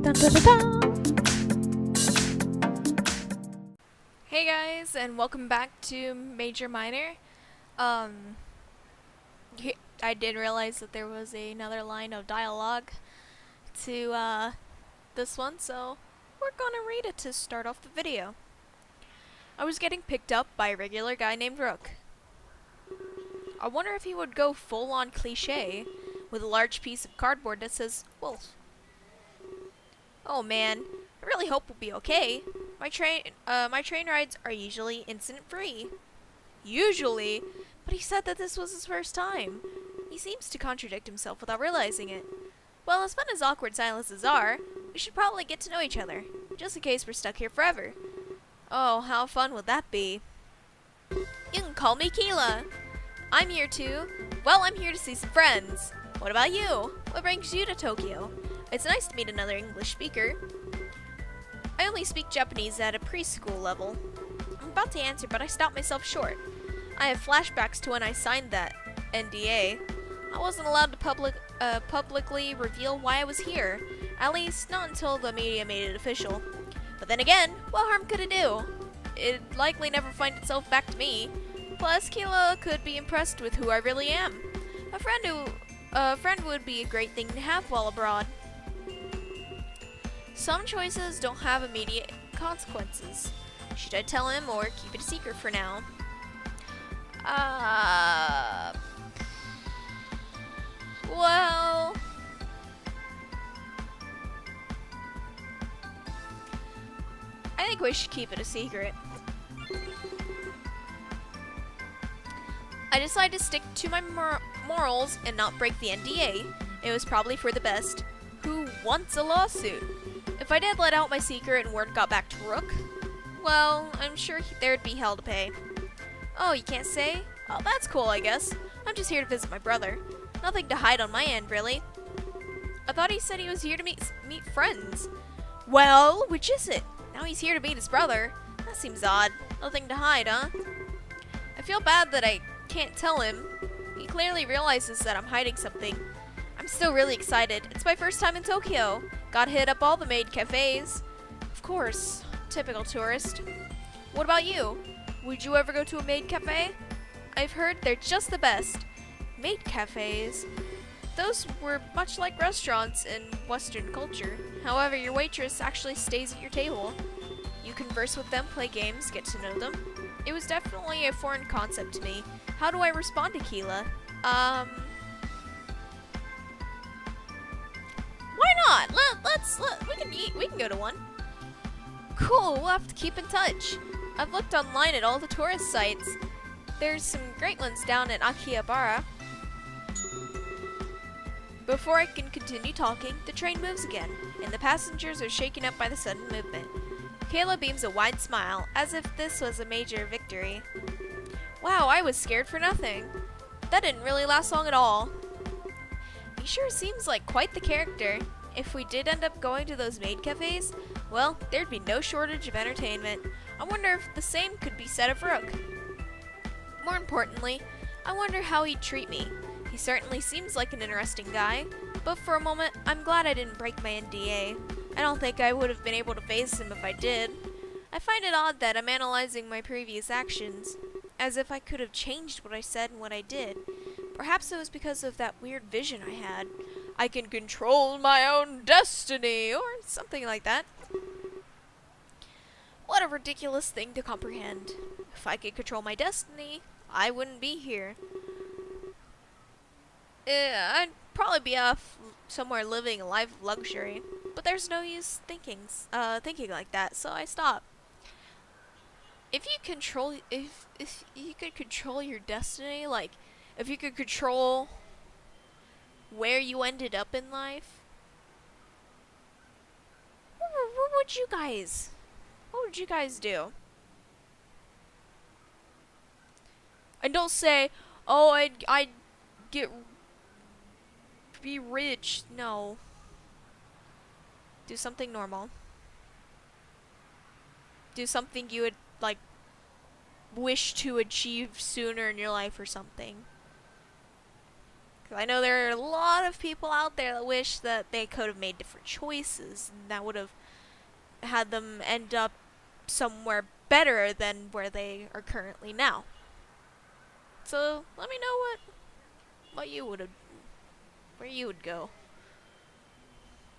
Dun, dun, dun, dun. Hey guys, and welcome back to Major Minor. Um, I did realize that there was another line of dialogue to this one, so we're gonna read it to start off the video. I was getting picked up by a regular guy named Rook. I wonder if he would go full-on cliche with a large piece of cardboard that says Wolf. Oh man, I really hope we'll be okay. My train rides are usually incident-free. Usually? But he said that this was his first time. He seems to contradict himself without realizing it. Well, as fun as awkward silences are, we should probably get to know each other, just in case we're stuck here forever. Oh, how fun would that be? You can call me Keela. I'm here I'm here to see some friends. What about you? What brings you to Tokyo? It's nice to meet another English speaker. I only speak Japanese at a preschool level. I'm about to answer, but I stopped myself short. I have flashbacks to when I signed that NDA. I wasn't allowed to publicly reveal why I was here. At least, not until the media made it official. But then again, what harm could it do? It'd likely never find itself back to me. Plus, Keela could be impressed with who I really am. A friend would be a great thing to have while abroad. Some choices don't have immediate consequences. Should I tell him or keep it a secret for now? Well... I think we should keep it a secret. I decided to stick to my morals and not break the NDA. It was probably for the best. Who wants a lawsuit? If I did let out my secret and word got back to Rook, well, I'm sure there'd be hell to pay. Oh, you can't say? Oh, that's cool, I guess. I'm just here to visit my brother. Nothing to hide on my end, really. I thought he said he was here to meet friends. Well, which is it? Now he's here to meet his brother. That seems odd. Nothing to hide, huh? I feel bad that I can't tell him. He clearly realizes that I'm hiding something. I'm still really excited. It's my first time in Tokyo. Got hit up all the maid cafes. Of course. Typical tourist. What about you? Would you ever go to a maid cafe? I've heard they're just the best. Maid cafes? Those were much like restaurants in Western culture. However, your waitress actually stays at your table. You converse with them, play games, get to know them. It was definitely a foreign concept to me. How do I respond to Keela? Why not? We can go to one. Cool, we'll have to keep in touch. I've looked online at all the tourist sites. There's some great ones down in Akihabara. Before I can continue talking, the train moves again, and the passengers are shaken up by the sudden movement. Kayla beams a wide smile, as if this was a major victory. Wow, I was scared for nothing. That didn't really last long at all. He sure seems like quite the character. If we did end up going to those maid cafes, well, there'd be no shortage of entertainment. I wonder if the same could be said of Rook. More importantly, I wonder how he'd treat me. He certainly seems like an interesting guy, but for a moment, I'm glad I didn't break my NDA. I don't think I would have been able to face him if I did. I find it odd that I'm analyzing my previous actions, as if I could have changed what I said and what I did. Perhaps it was because of that weird vision I had. I can control my own destiny, or something like that. What a ridiculous thing to comprehend. If I could control my destiny, I wouldn't be here. I'd probably be off somewhere living a life of luxury, but there's no use thinking like that, so I stopped. If you could control your destiny, like if you could control where you ended up in life, what would you guys do? And don't say, oh, I'd be rich. No. Do something normal. Do something you would, like, wish to achieve sooner in your life or something. 'Cause I know there are a lot of people out there that wish that they could have made different choices and that would have had them end up somewhere better than where they are currently now. So let me know what you would have, where you would go.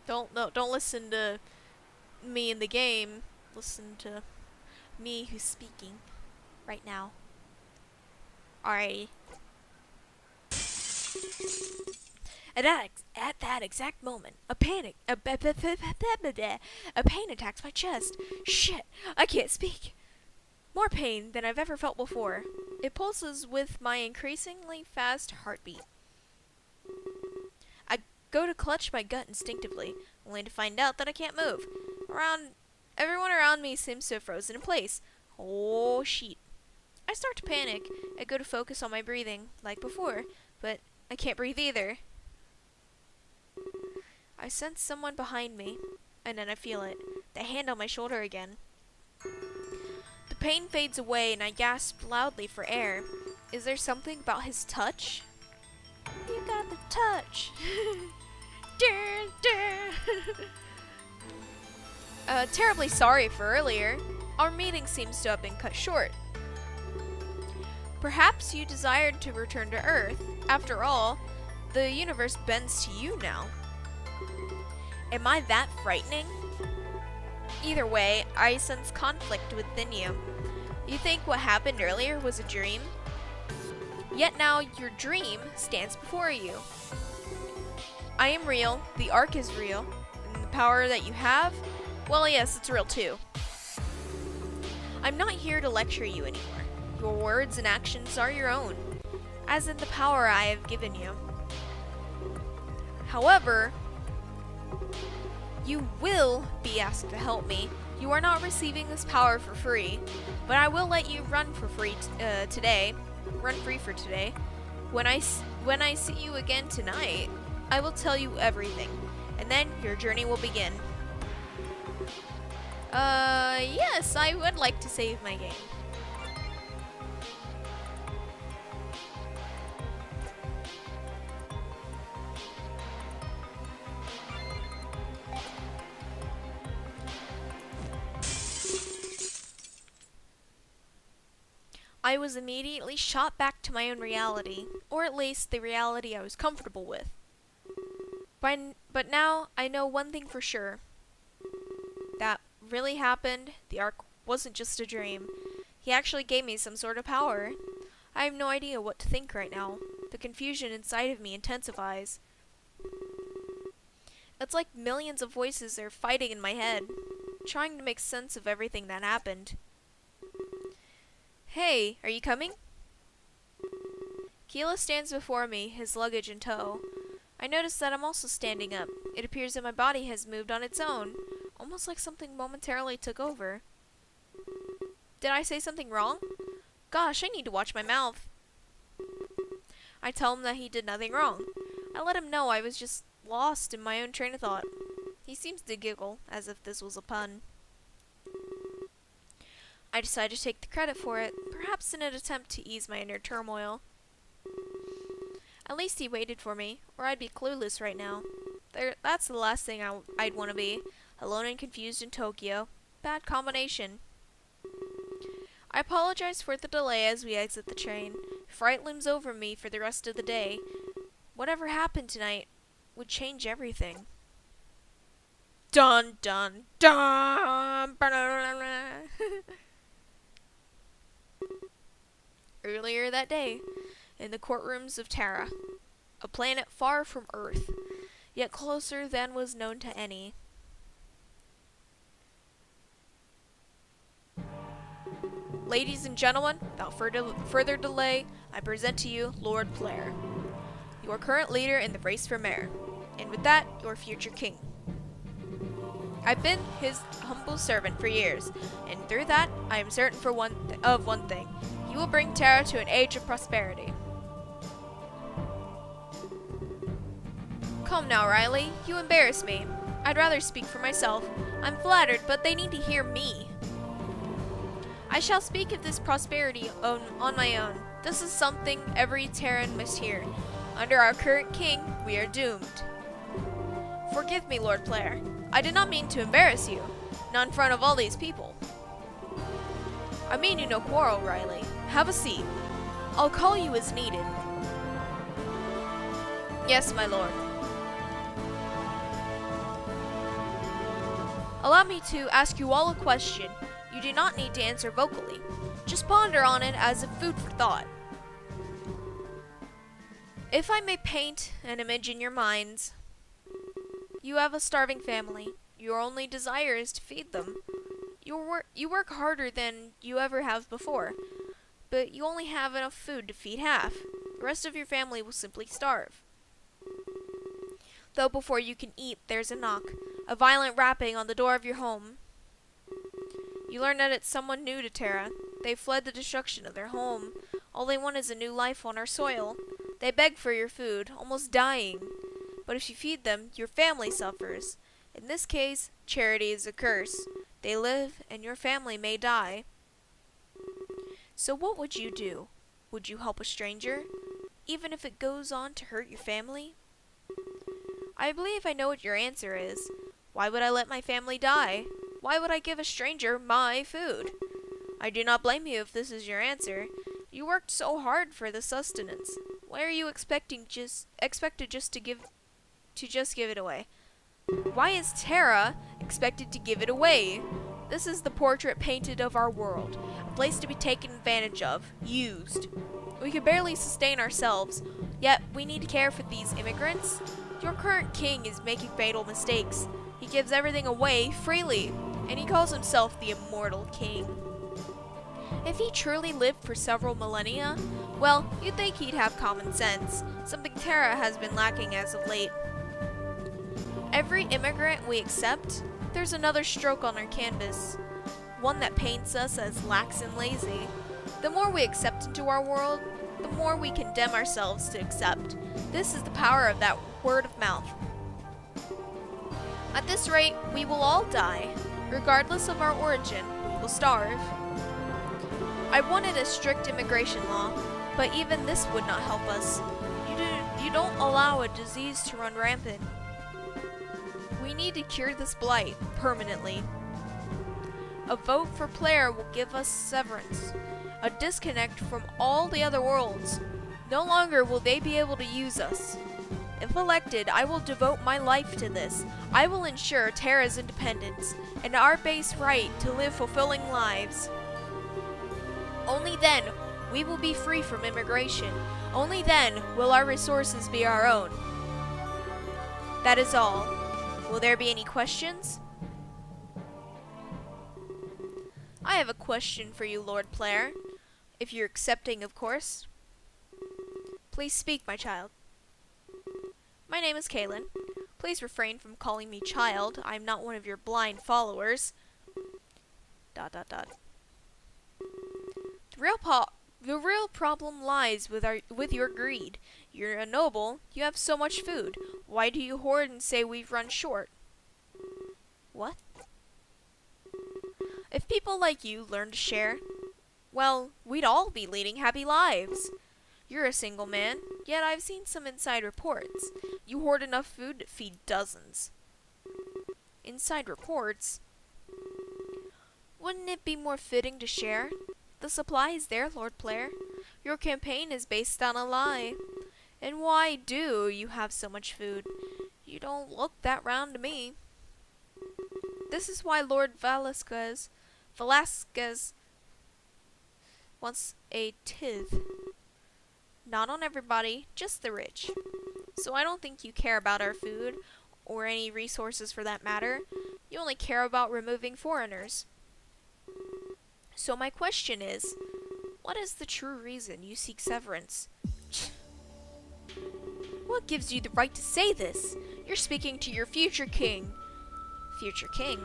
Don't listen to me in the game. Listen to me who's speaking right now. Alrighty. At that exact moment, a pain attacks my chest. Shit, I can't speak. More pain than I've ever felt before. It pulses with my increasingly fast heartbeat. I go to clutch my gut instinctively, only to find out that I can't move. Everyone around me seems to have frozen in place. Oh, shit. I start to panic. I go to focus on my breathing, like before, but I can't breathe either. I sense someone behind me, and then I feel it. The hand on my shoulder again. The pain fades away, and I gasp loudly for air. Is there something about his touch? You got the touch. Terribly sorry for earlier. Our meeting seems to have been cut short. Perhaps you desired to return to Earth. After all, the universe bends to you now. Am I that frightening? Either way, I sense conflict within you. You think what happened earlier was a dream? Yet now your dream stands before you. I am real, the Ark is real, and the power that you have, well, yes, it's real too. I'm not here to lecture you anymore. Your words and actions are your own, as in the power I have given you. However, you will be asked to help me. You are not receiving this power for free, but I will let you run for free today. Run free for today. When I see you again tonight, I will tell you everything, and then your journey will begin. Yes, I would like to save my game. I was immediately shot back to my own reality, or at least the reality I was comfortable with. But now I know one thing for sure. That really happened. The Ark wasn't just a dream. He actually gave me some sort of power. I have no idea what to think right now. The confusion inside of me intensifies. It's like millions of voices are fighting in my head, trying to make sense of everything that happened. Hey, are you coming? Keela stands before me, his luggage in tow. I notice that I'm also standing up. It appears that my body has moved on its own, almost like something momentarily took over. Did I say something wrong? Gosh, I need to watch my mouth. I tell him that he did nothing wrong. I let him know I was just lost in my own train of thought. He seems to giggle, as if this was a pun. I decide to take the credit for it, perhaps in an attempt to ease my inner turmoil. At least he waited for me, or I'd be clueless right now. That's the last thing I'd want to be, alone and confused in Tokyo. Bad combination. I apologize for the delay as we exit the train. Fright looms over me for the rest of the day. Whatever happened tonight would change everything. Dun dun dun! Earlier that day, in the courtrooms of Terra, a planet far from Earth, yet closer than was known to any. Ladies and gentlemen, without further delay, I present to you Lord Blair, your current leader in the race for mayor, and with that, your future king. I've been his humble servant for years, and through that, I am certain of one thing. You will bring Terra to an age of prosperity. Come now, Riley. You embarrass me. I'd rather speak for myself. I'm flattered, but they need to hear me. I shall speak of this prosperity on my own. This is something every Terran must hear. Under our current king, we are doomed. Forgive me, Lord Player. I did not mean to embarrass you, not in front of all these people. I mean you no quarrel, Riley. Have a seat. I'll call you as needed. Yes, my lord. Allow me to ask you all a question. You do not need to answer vocally. Just ponder on it as a food for thought. If I may paint an image in your minds, you have a starving family. Your only desire is to feed them. You work harder than you ever have before, but you only have enough food to feed half. The rest of your family will simply starve. Though before you can eat, there's a knock, a violent rapping on the door of your home. You learn that it's someone new to Terra. They've fled the destruction of their home. All they want is a new life on our soil. They beg for your food, almost dying. But if you feed them, your family suffers. In this case, charity is a curse. They live, and your family may die. So what would you do? Would you help a stranger, even if it goes on to hurt your family? I believe I know what your answer is. Why would I let my family die? Why would I give a stranger my food? I do not blame you if this is your answer. You worked so hard for the sustenance. Why are you expected just to give it away? Why is Terra expected to give it away? This is the portrait painted of our world, a place to be taken advantage of, used. We can barely sustain ourselves, yet we need to care for these immigrants. Your current king is making fatal mistakes. He gives everything away freely, and he calls himself the immortal king. If he truly lived for several millennia, well, you'd think he'd have common sense, something Terra has been lacking as of late. Every immigrant we accept, there's another stroke on our canvas, one that paints us as lax and lazy. The more we accept into our world, the more we condemn ourselves to accept. This is the power of that word of mouth. At this rate, we will all die. Regardless of our origin, we will starve. I wanted a strict immigration law, but even this would not help us. You don't allow a disease to run rampant. We need to cure this blight permanently. A vote for player will give us severance, a disconnect from all the other worlds. No longer will they be able to use us. If elected, I will devote my life to this. I will ensure Terra's independence and our base right to live fulfilling lives. Only then we will be free from immigration. Only then will our resources be our own. That is all. Will there be any questions? I have a question for you, Lord Player. If you're accepting, of course. Please speak, my child. My name is Kaylin. Please refrain from calling me child. I'm not one of your blind followers. ... The real problem lies with your greed. You're a noble. You have so much food. Why do you hoard and say we've run short? What? If people like you learn to share, well, we'd all be leading happy lives. You're a single man, yet I've seen some inside reports. You hoard enough food to feed dozens. Inside reports? Wouldn't it be more fitting to share? The supply is there, Lord Player. Your campaign is based on a lie. And why do you have so much food? You don't look that round to me. This is why Lord Velasquez wants a tithe. Not on everybody, just the rich. So I don't think you care about our food, or any resources for that matter. You only care about removing foreigners. So my question is, what is the true reason you seek severance? What gives you the right to say this? You're speaking to your future king. Future king?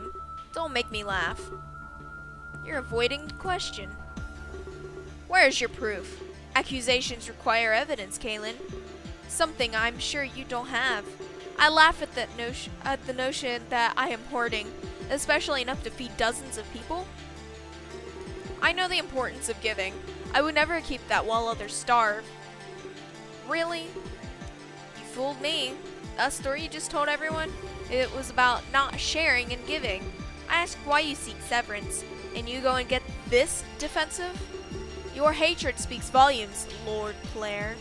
Don't make me laugh. You're avoiding the question. Where's your proof? Accusations require evidence, Kaylin. Something I'm sure you don't have. I laugh at the notion that I am hoarding, especially enough to feed dozens of people. I know the importance of giving. I would never keep that while others starve. Really? fooled me. That story you just told everyone, it was about not sharing and giving. I asked why you seek severance, and you go and get this defensive? Your hatred speaks volumes, Lord Claire.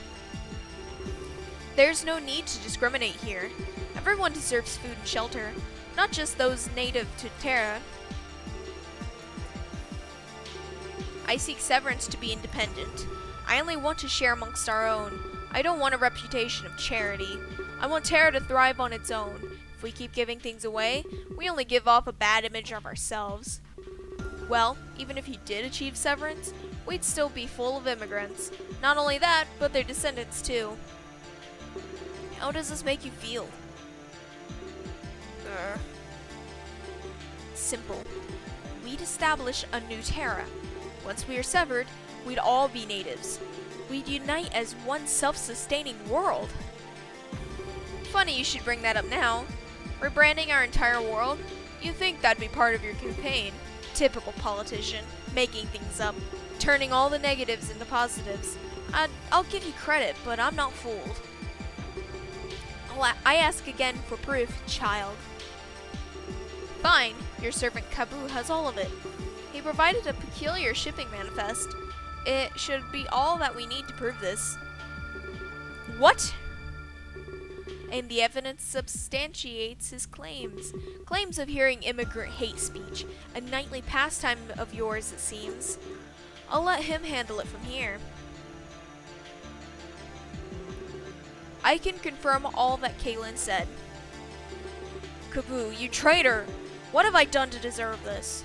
There's no need to discriminate here. Everyone deserves food and shelter, not just those native to Terra. I seek severance to be independent. I only want to share amongst our own. I don't want a reputation of charity. I want Terra to thrive on its own. If we keep giving things away, we only give off a bad image of ourselves. Well, even if you did achieve severance, we'd still be full of immigrants. Not only that, but their descendants too. How does this make you feel? Simple. We'd establish a new Terra. Once we are severed, we'd all be natives. We'd unite as one self-sustaining world. Funny you should bring that up now. Rebranding our entire world? You'd think that'd be part of your campaign. Typical politician, making things up, turning all the negatives into positives. I'll give you credit, but I'm not fooled. I ask again for proof, child. Fine, your servant Kabu has all of it. He provided a peculiar shipping manifest. It should be all that we need to prove this. What? And the evidence substantiates his claims. Claims of hearing immigrant hate speech, a nightly pastime of yours, it seems. I'll let him handle it from here. I can confirm all that Kaylin said. Kabu, you traitor! What have I done to deserve this?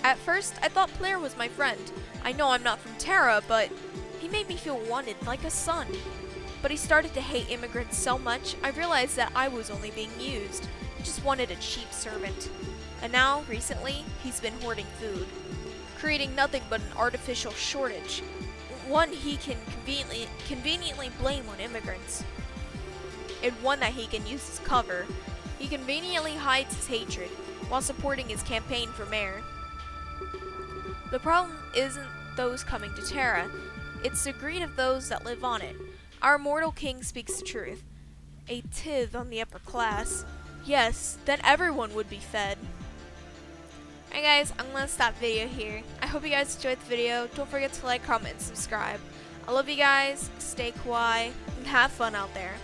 At first, I thought Blair was my friend. I know I'm not from Terra, but he made me feel wanted, like a son. But he started to hate immigrants so much, I realized that I was only being used. He just wanted a cheap servant. And now, recently, he's been hoarding food, creating nothing but an artificial shortage. One he can conveniently blame on immigrants. And one that he can use as cover. He conveniently hides his hatred, while supporting his campaign for mayor. The problem isn't those coming to Terra, it's the greed of those that live on it. Our mortal king speaks the truth. A tithe on the upper class. Yes, then everyone would be fed. Alright guys, I'm gonna stop the video here. I hope you guys enjoyed the video. Don't forget to like, comment, and subscribe. I love you guys, stay kawaii, and have fun out there.